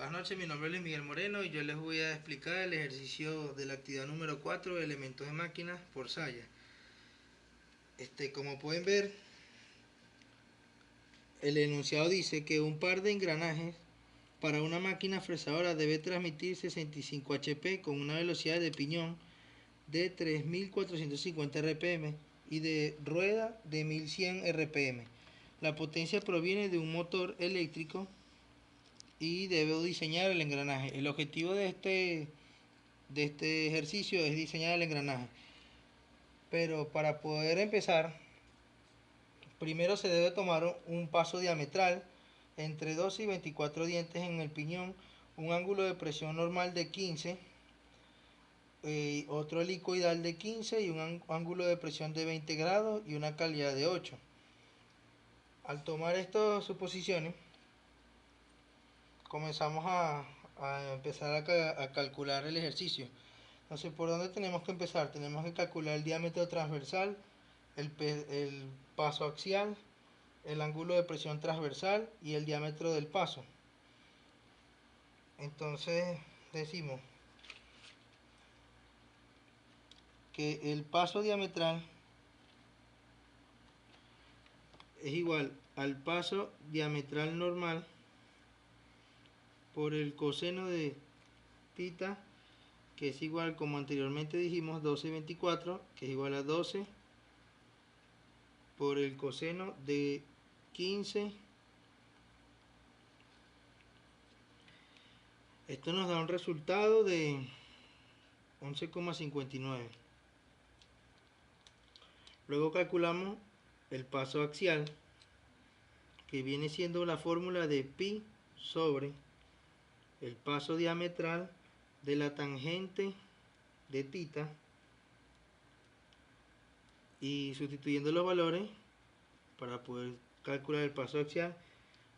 Buenas noches, mi nombre es Luis Miguel Moreno y yo les voy a explicar el ejercicio de la actividad número 4 de elementos de máquinas por Saya. Como pueden ver, el enunciado dice que un par de engranajes para una máquina fresadora debe transmitir 65 HP con una velocidad de piñón de 3450 RPM y de rueda de 1100 RPM. La potencia proviene de un motor eléctrico y debo diseñar el engranaje. El objetivo de este ejercicio es diseñar el engranaje. Pero para poder empezar, primero se debe tomar un paso diametral entre 12 y 24 dientes en el piñón, un ángulo de presión normal de 15, otro helicoidal de 15 y un ángulo de presión de 20 grados y una calidad de 8. Al tomar estas suposiciones, comenzamos a empezar a calcular el ejercicio. Entonces, ¿por dónde tenemos que empezar? Tenemos que calcular el diámetro transversal, el paso axial, el ángulo de presión transversal y el diámetro del paso. Entonces, decimos que el paso diametral es igual al paso diametral normal por el coseno de tita, que es igual, como anteriormente dijimos, 12/24, que es igual a 12 por el coseno de 15. Esto nos da un resultado de 11,59. Luego calculamos el paso axial, que viene siendo la fórmula de pi sobre el paso diametral de la tangente de tita, y sustituyendo los valores para poder calcular el paso axial,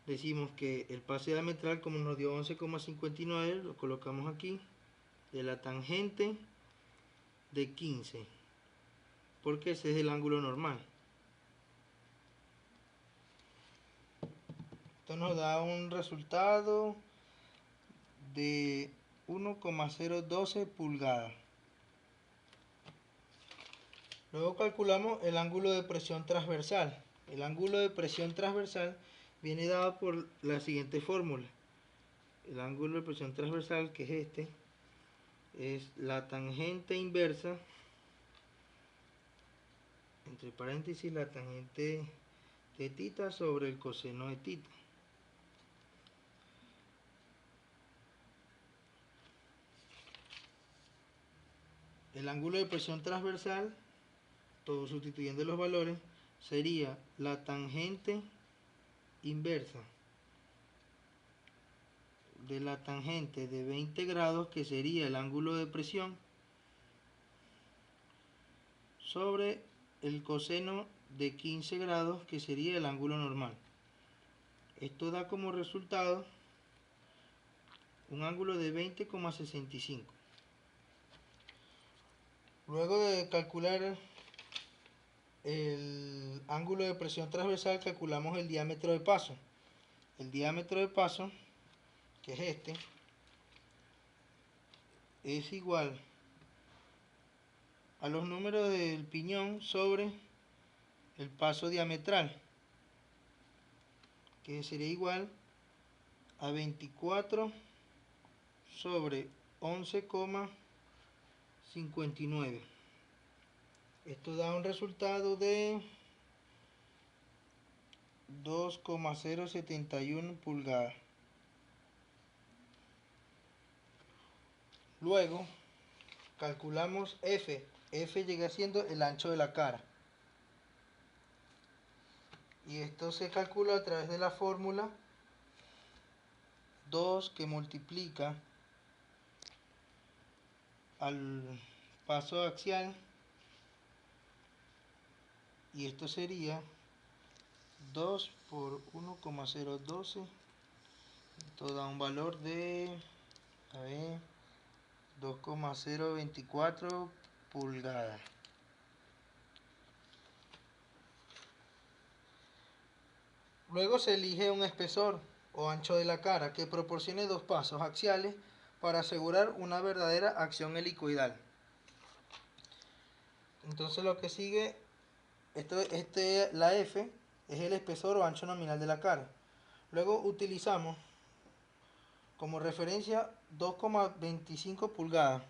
decimos que el paso diametral, como nos dio 11,59, lo colocamos aquí, de la tangente de 15, porque ese es el ángulo normal. Esto nos da un resultado de 1,012 pulgadas. Luego calculamos el ángulo de presión transversal. El ángulo de presión transversal viene dado por la siguiente fórmula. El ángulo de presión transversal, que es es la tangente inversa, entre paréntesis, la tangente de tita sobre el coseno de tita. El ángulo de presión transversal, todo sustituyendo los valores, sería la tangente inversa de la tangente de 20 grados, que sería el ángulo de presión, sobre el coseno de 15 grados, que sería el ángulo normal. Esto da como resultado un ángulo de 20,65. Luego de calcular el ángulo de presión transversal, calculamos el diámetro de paso. El diámetro de paso, que es igual a los números del piñón sobre el paso diametral, que sería igual a 24 sobre 11,59. Esto da un resultado de 2,071 pulgadas. Luego calculamos F. F llega siendo el ancho de la cara. Y esto se calcula a través de la fórmula 2, que multiplica al paso axial, y esto sería 2 por 1,012. Esto da un valor de 2,024 pulgadas. Luego se elige un espesor. o ancho de la cara que proporcione dos pasos axiales para asegurar una verdadera acción helicoidal. Entonces lo que sigue, la F es el espesor o ancho nominal de la cara. Luego utilizamos como referencia 2,25 pulgadas.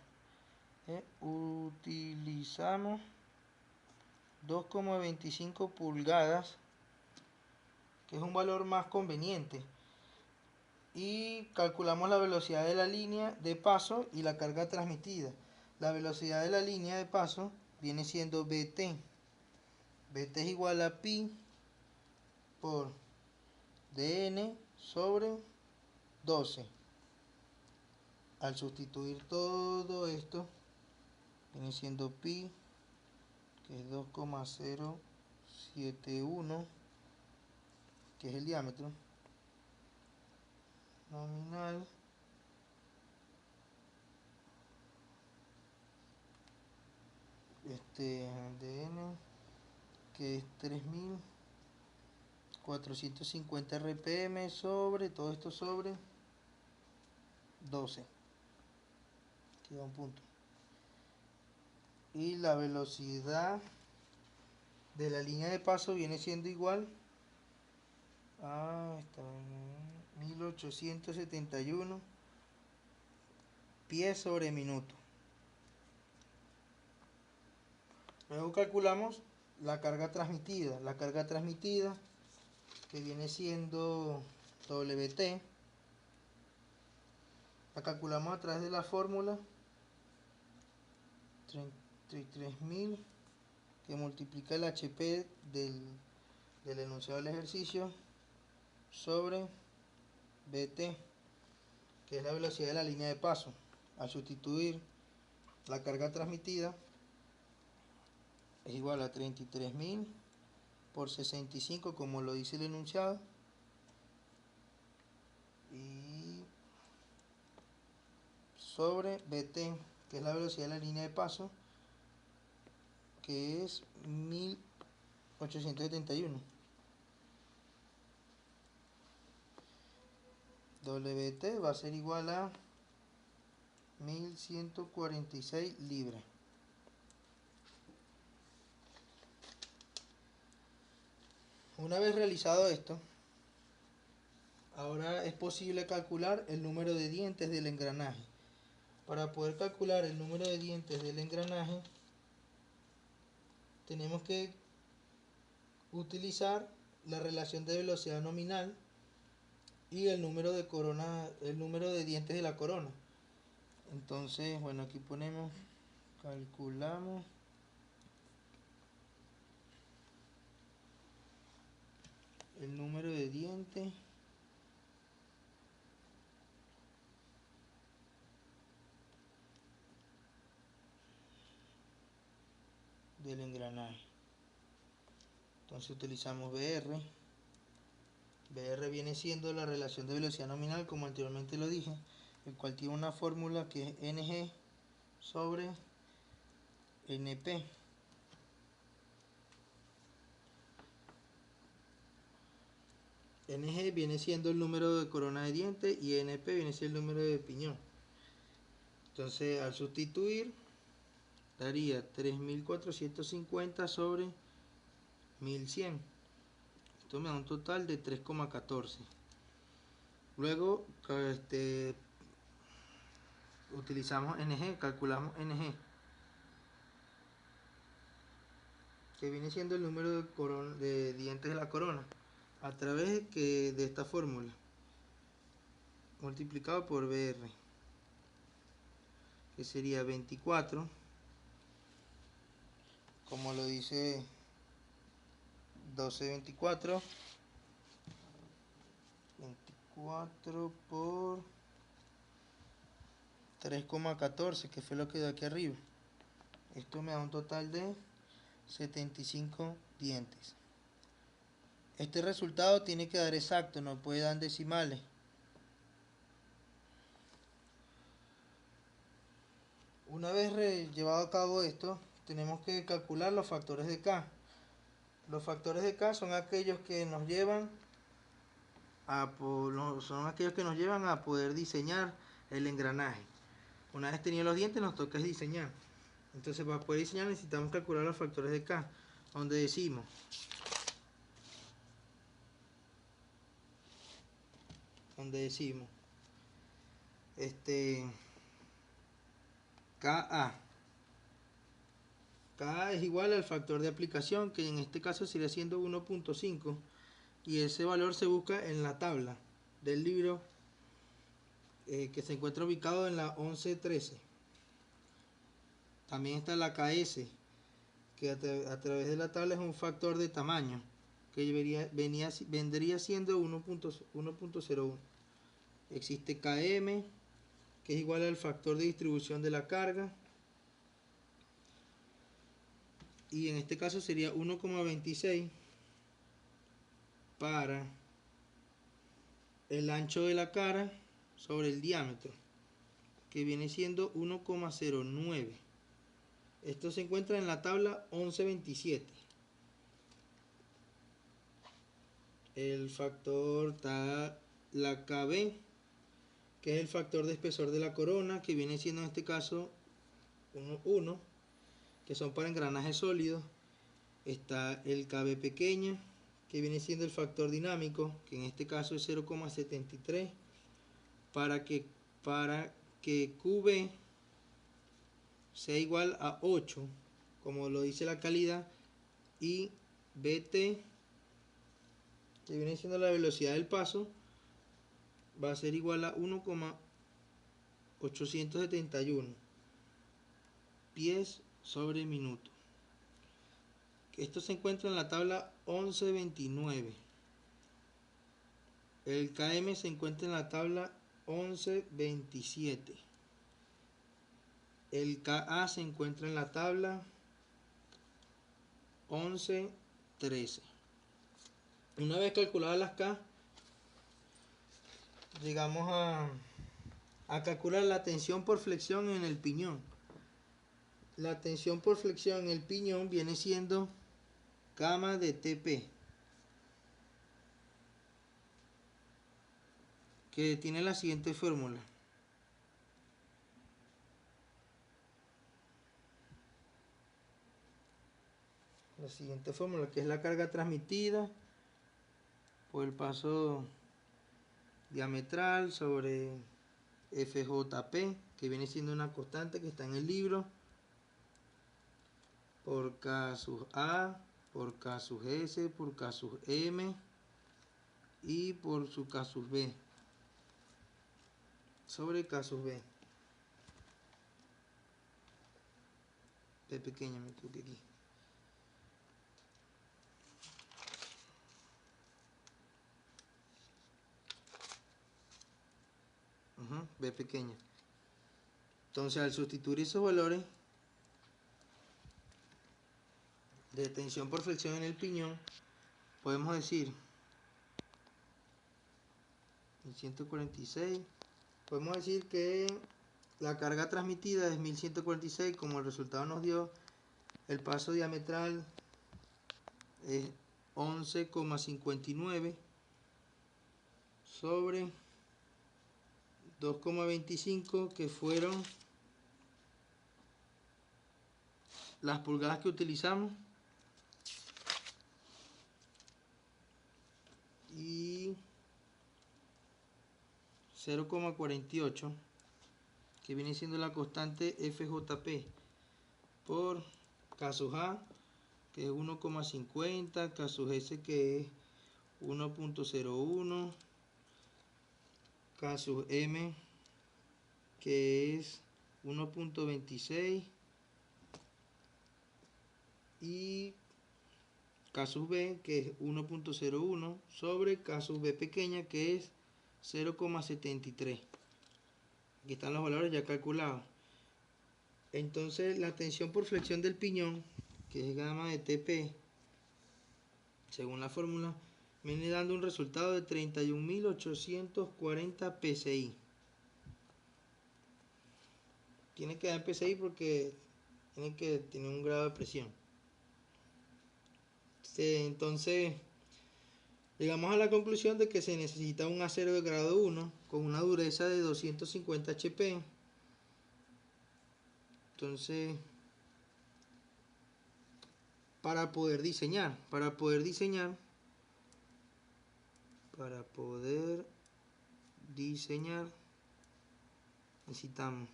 Utilizamos 2,25 pulgadas, que es un valor más conveniente. Y calculamos la velocidad de la línea de paso y la carga transmitida. La velocidad de la línea de paso viene siendo Bt. Bt es igual a pi por dn sobre 12. Al sustituir todo esto, viene siendo pi, que es 2,071, que es el diámetro nominal, dn, que es 3450 rpm sobre todo esto sobre 12, queda un punto. Y la velocidad de la línea de paso viene siendo igual a 1871 pies sobre minuto. Luego calculamos la carga transmitida. La carga transmitida, que viene siendo Wt, la calculamos a través de la fórmula 33.000, que multiplica el HP del enunciado del ejercicio sobre Bt, que es la velocidad de la línea de paso. Al sustituir la carga transmitida, es igual a 33.000 por 65, como lo dice el enunciado, y sobre Bt, que es la velocidad de la línea de paso, que es 1871. Wt va a ser igual a 1146 libras. Una vez realizado esto, ahora es posible calcular el número de dientes del engranaje. Para poder calcular el número de dientes del engranaje, tenemos que utilizar la relación de velocidad nominal y el número de dientes de la corona. Entonces, bueno, aquí ponemos, calculamos el número de dientes del engranaje. Entonces utilizamos BR. BR viene siendo la relación de velocidad nominal, como anteriormente lo dije, el cual tiene una fórmula que es NG sobre NP. NG viene siendo el número de corona de diente y NP viene siendo el número de piñón. Entonces, al sustituir, daría 3450 sobre 1100. Esto me da un total de 3,14. Luego, utilizamos NG, calculamos NG, que viene siendo el número de dientes de la corona, a través de esta fórmula, multiplicado por BR, que sería 24, como lo dice 1224, 24 por 3,14, que fue lo que dio aquí arriba. Esto me da un total de 75 dientes. Este resultado tiene que dar exacto, no puede dar decimales. Una vez llevado a cabo esto, tenemos que calcular los factores de K. Los factores de K son aquellos que nos llevan son aquellos que nos llevan a poder diseñar el engranaje. Una vez tenidos los dientes, nos toca diseñar. Entonces, para poder diseñar necesitamos calcular los factores de K, donde decimos KA. K es igual al factor de aplicación, que en este caso sería siendo 1.5, y ese valor se busca en la tabla del libro que se encuentra ubicado en la 1113. También está la KS, que a través de la tabla es un factor de tamaño, que vendría siendo 1.01. Existe KM, que es igual al factor de distribución de la carga, y en este caso sería 1,26 para el ancho de la cara sobre el diámetro, que viene siendo 1,09. Esto se encuentra en la tabla 1127. El factor está la KB, que es el factor de espesor de la corona, que viene siendo en este caso 1, que son para engranajes sólidos. Está el KB pequeña, que viene siendo el factor dinámico, que en este caso es 0,73, para que QB sea igual a 8, como lo dice la calidad, y BT, que viene siendo la velocidad del paso, va a ser igual a 1,871 pies sobre minuto. Esto se encuentra en la tabla 1129. El KM se encuentra en la tabla 1127. El KA se encuentra en la tabla 1113. Una vez calculadas las K, llegamos a calcular la tensión por flexión en el piñón. La tensión por flexión en el piñón viene siendo gamma de TP, que tiene la siguiente fórmula. La siguiente fórmula, que es la carga transmitida por el paso diametral sobre FJP, que viene siendo una constante que está en el libro, por K sub A, por K sub S, por K sub M y por su K sub B sobre K sub B. B pequeña, me equivoqué aquí. B pequeña. Entonces, al sustituir esos valores de tensión por flexión en el piñón, podemos decir 1146, podemos decir que la carga transmitida es 1146, como el resultado nos dio, el paso diametral es 11,59 sobre 2,25, que fueron las pulgadas que utilizamos, y 0,48, que viene siendo la constante FJP, por K sub A, que es 1,50, K sub S, que es 1,01, K sub M, que es 1,26, y K sub B, que es 1,01 sobre K sub B pequeña, que es 0,73. Aquí están los valores ya calculados. Entonces, la tensión por flexión del piñón, que es gamma de TP, según la fórmula, viene dando un resultado de 31.840 PSI. Tiene que dar PSI porque tiene que tener un grado de presión. Entonces, Llegamos a la conclusión de que se necesita un acero de grado 1 con una dureza de 250 HP. Entonces, para poder diseñar, necesitamos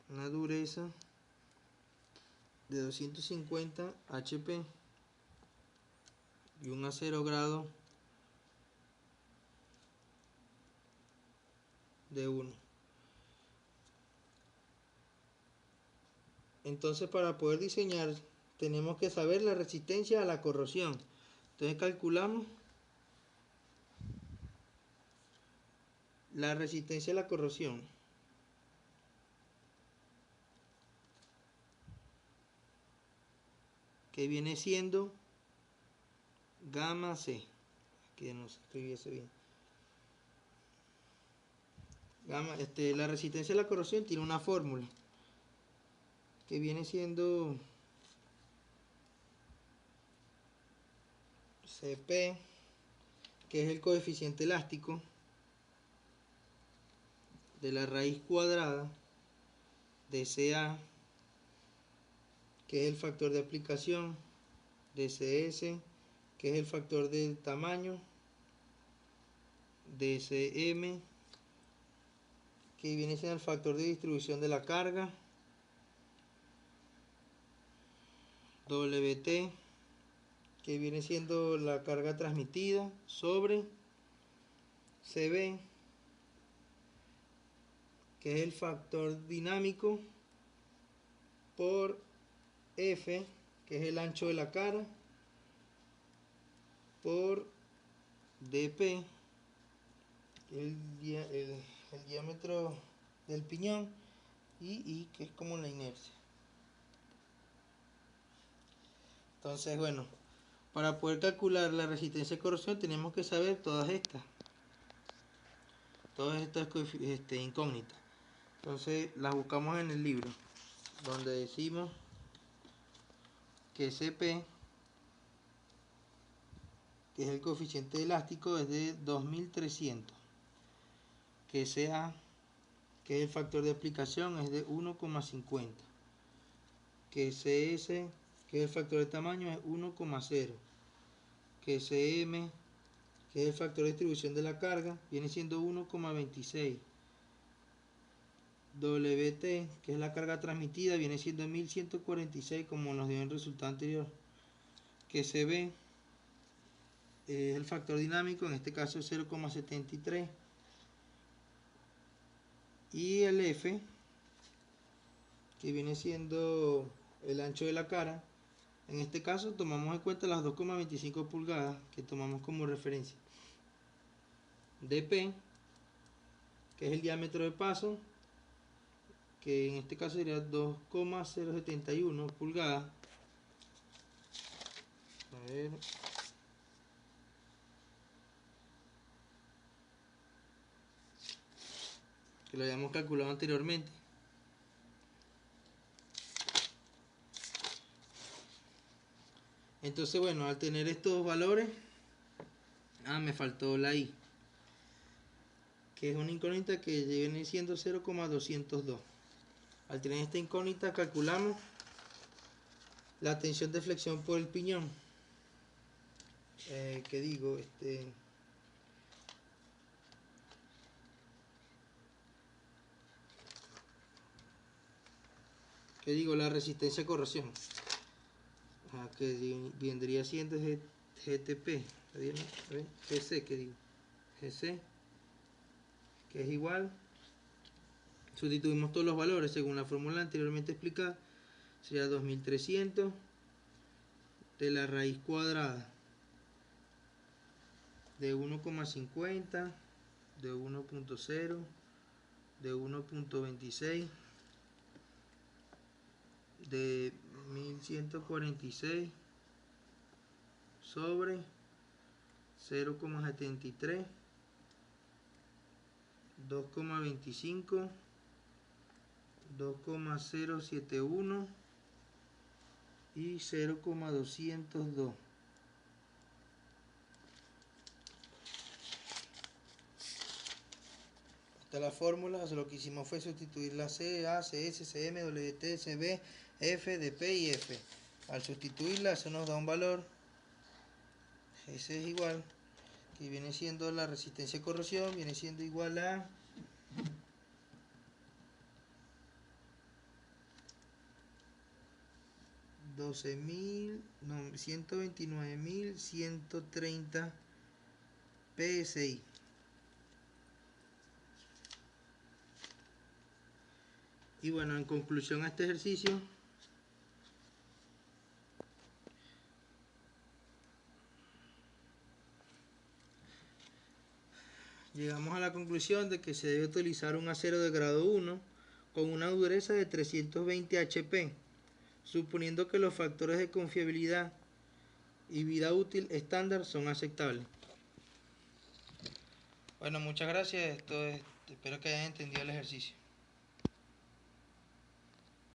una dureza de 250 HP y un acero grado de 1. Entonces, para poder diseñar tenemos que saber la resistencia a la corrosión. Entonces calculamos la resistencia a la corrosión, que viene siendo gamma C. Que no se escribiese bien. La resistencia a la corrosión tiene una fórmula que viene siendo Cp, que es el coeficiente elástico de la raíz cuadrada de Ca, que es el factor de aplicación, de Cs, que es el factor del tamaño, de Cm, que viene siendo el factor de distribución de la carga, Wt, que viene siendo la carga transmitida, sobre Cb, que es el factor dinámico, por F, que es el ancho de la cara, por dp, que es el diámetro del piñón, y I, que es como la inercia. Entonces, bueno, para poder calcular la resistencia de corrosión tenemos que saber todas estas incógnitas. Entonces las buscamos en el libro, donde decimos que Cp, que es el coeficiente elástico, es de 2300, que Ca, que es el factor de aplicación, es de 1,50, que Cs, que es el factor de tamaño, es 1,0, que Cm, que es el factor de distribución de la carga, viene siendo 1,26, Wt, que es la carga transmitida, viene siendo 1146, como nos dio en el resultado anterior, que Cb es el factor dinámico, en este caso es 0,73, y el F, que viene siendo el ancho de la cara. En este caso tomamos en cuenta las 2,25 pulgadas que tomamos como referencia. dp, que es el diámetro de paso, que en este caso sería 2,071 pulgadas. A ver, que lo habíamos calculado anteriormente. Entonces, bueno, al tener estos valores, me faltó la I, que es una incógnita que viene siendo 0,202. Al tener esta incógnita calculamos la tensión de flexión por el piñón. ¿Qué digo? ¿Qué digo? La resistencia a corrosión. Que vendría siendo GTP. GC, ¿qué digo? GC, que es igual. Sustituimos todos los valores según la fórmula anteriormente explicada. Sería 2300 de la raíz cuadrada de 1,50, de 1,0, de 1,26, de 1146 sobre 0,73, 2,25, 2,071 y 0,202. Esta es la fórmula, lo que hicimos fue sustituir la C, A, CS, CM, WT, CB, F, DP y F. Al sustituirla, eso nos da un valor. Ese es igual, que viene siendo la resistencia a corrosión, viene siendo igual a 129.130 PSI. Y bueno, en conclusión a este ejercicio, llegamos a la conclusión de que se debe utilizar un acero de grado 1 con una dureza de 320 HP, suponiendo que los factores de confiabilidad y vida útil estándar son aceptables. Bueno, muchas gracias. Espero que hayan entendido el ejercicio.